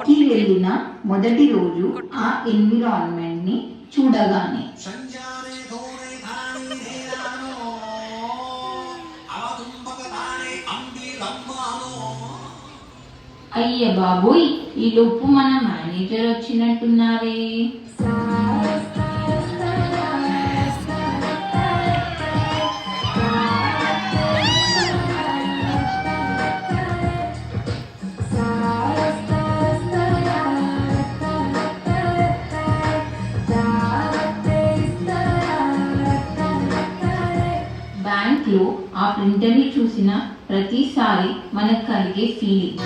జాబ్కి వెళ్ళిన మొదటి రోజు ఆ ఎన్విరాన్మెంట్ని చూడగానే అయ్య బాబోయ్, ఈ లోపు మన మేనేజర్ వచ్చినట్టున్నారే. బ్యాంక్లో ఆ ప్రింటర్ని చూసిన ప్రతిసారి మనకు కలిగే ఫీలింగ్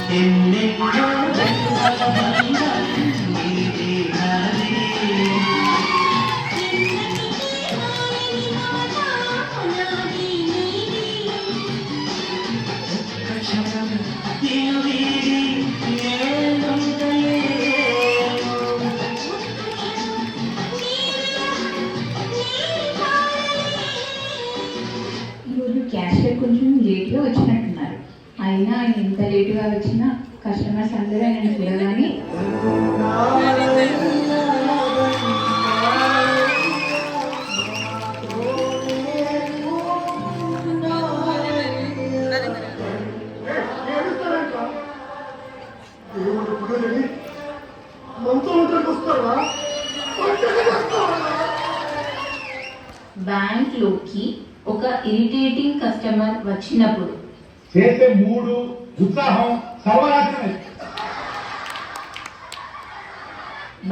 క్యాషియర్ కొంచెం లేట్గా వచ్చినట్టున్నారు. అయినా ఆయన ఎంత లేటుగా వచ్చినా కస్టమర్స్ అందరూ ఆయన చూడగానే బ్యాంక్లోకి ఒక ఇరిటేటింగ్ కస్టమర్ వచ్చినప్పుడు చేసే మూడు ఉత్సాహం సర్వనాశనమే.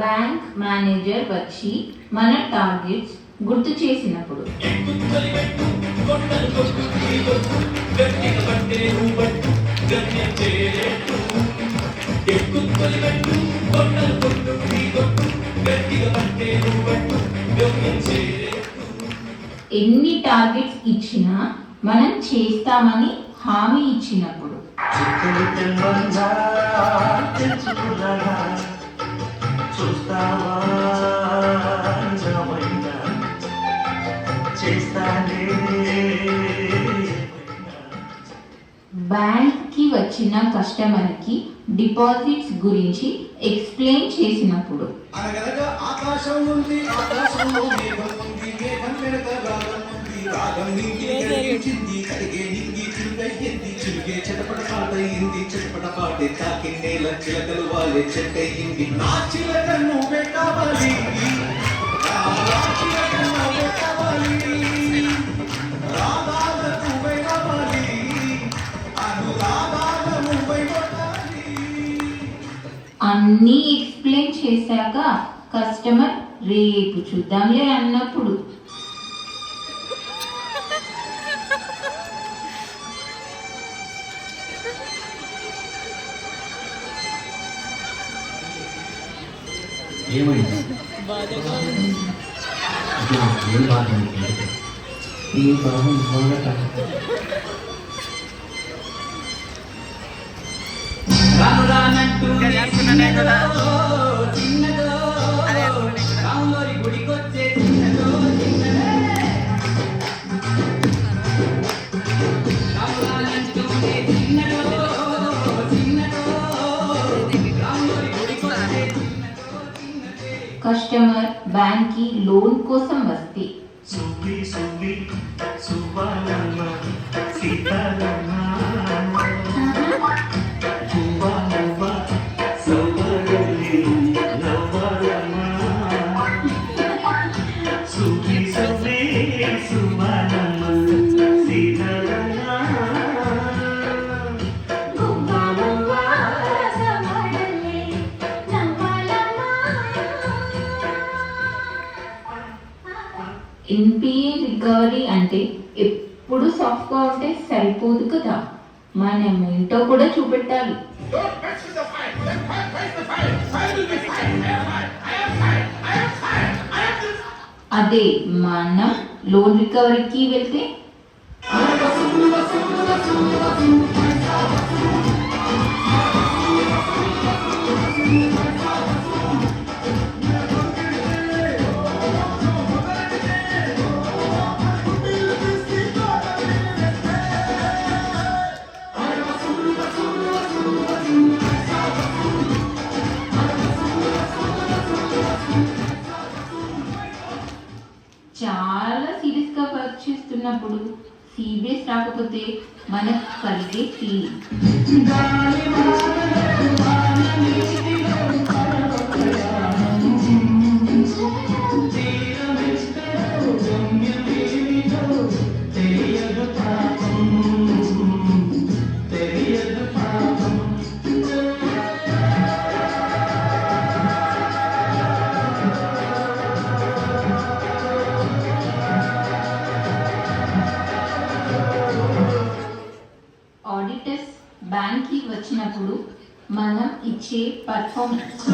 బ్యాంక్ మేనేజర్ వచ్చి మన టార్గెట్స్ గుర్తు చేసినప్పుడు ఎన్ని టార్గెట్స్ ఇచ్చినా మనం చేస్తామని హామీ ఇచ్చినప్పుడు బ్యాంక్ కి వచ్చిన కస్టమర్ కి డిపాజిట్స్ గురించి ఎక్స్ప్లెయిన్ చేసినప్పుడు ఆకాశం ఉంది, ఆకాశంలో మేఘం ఉంది, మేఘం వెనక రాగం ఉంది, రాగం నింగి కలిగించింది, కలిగే నింగి చిరుగయ్యింది, చిరుగే చెటపట పాటయింది, చెటపట పాటే తాకి నేల చిలకలు వాలే చెట్టయింది. నా చిలక నువ్వే కావాలి, నా చిలక నువ్వే కావాలి, రాగాల నువ్వే కావాలి, అనురాగాల నువ్వే కొట్టాలి. అన్నీ ఎక్స్ప్లెయిన్ చేశాక కస్టమర్ రేపు చూద్దాంలే అన్నప్పుడు ఏమైంది ఈ బాధ రానురానంటూ చిన్నదో రాములోరి గుడికొచ్చే చిన్నదో చిన్నదే రానురానంటూ చిన్నదో చిన్నదో రాములోరి గుడికొచ్చే చిన్నదో చిన్నదే. కస్టమర్ బ్యాంక్ కి లోన్ కోసం వస్తే సుబ్బి సుబ్బి సువ్వాలమ్మ సీతాలమ్మ ఎన్పిఏ రికవరీ అంటే ఎప్పుడు సాఫ్ట్గా ఉంటే సరిపోదు కదా, మనం ఏంటో కూడా చూపెట్టాలి. అదే మనం లోన్ రికవరీకి వెళ్తే వచ్చినప్పుడు సీబీఎస్ రాకపోతే మనకు కలిగే ఫీలింగ్. ఆడిటర్స్ బ్యాంక్కి వచ్చినప్పుడు మనం ఇచ్చే పర్ఫార్మెన్స్.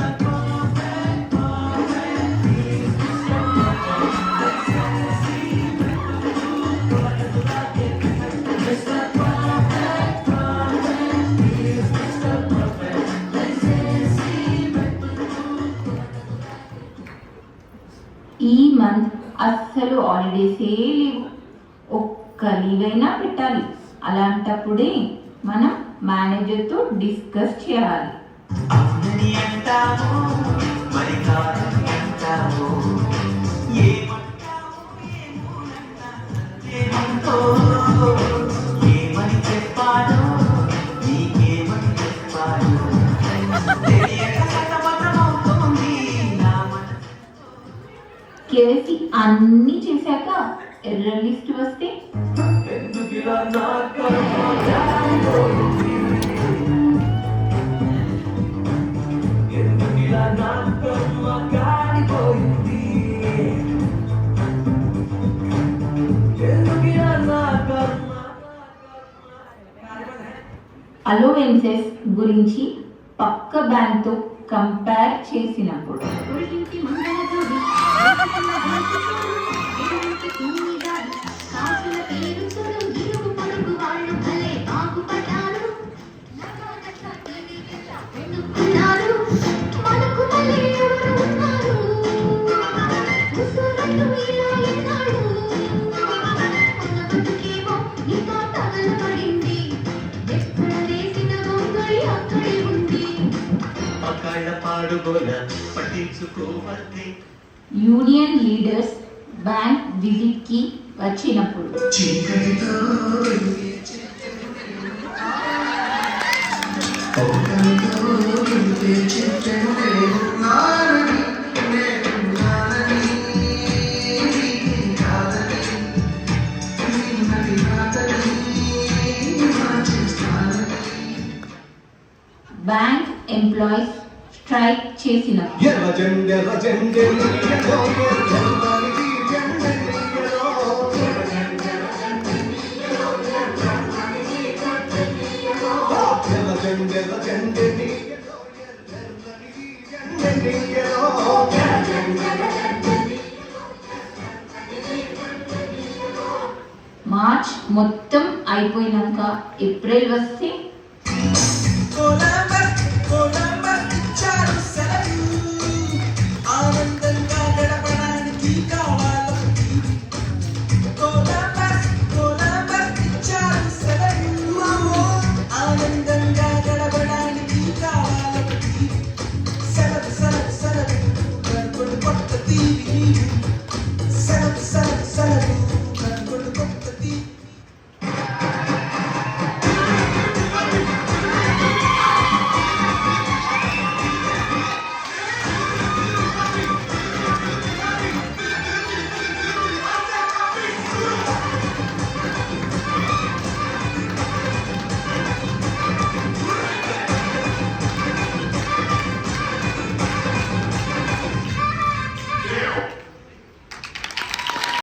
ఈ మంత్ అస్సలు హాలిడేసే లేవు, ఒక్క లీవ్ అయినా పెట్టాలి. అలాంటప్పుడే మనం మేనేజర్తో డిస్కస్ చేయాలి. అవునని అంటావు మరి కాదని అంటావు ఏమంటావు ఏమంటో ఏమని చెప్పాలో నీకేమని చెప్పాలో తెలియక సతమతమవుతోంది నా మనసు. కేవైసీ అన్నీ చేశాక ఎర్ర లిస్ట్ వస్తే ఎందుకిలా నా కర్మ జారిపోయింది ఎందుకిలా నా కర్మ కాలిపోయింది ఎందుకిలా నా కర్మ అలోవెన్సెస్ గురించి పక్క బ్యాంక్తో కంపేర్ చేసినప్పుడు పట్టించుకోవద్దే యూనియన్ లీడర్స్ బ్యాంక్ విజిట్కి వచ్చినప్పుడు చీకటితో బ్యాంక్ ఎంప్లాయీస్ స్ట్రైక్ చేసినప్పుడు మార్చ్ మొత్తం అయిపోయినాక ఏప్రిల్ వస్తే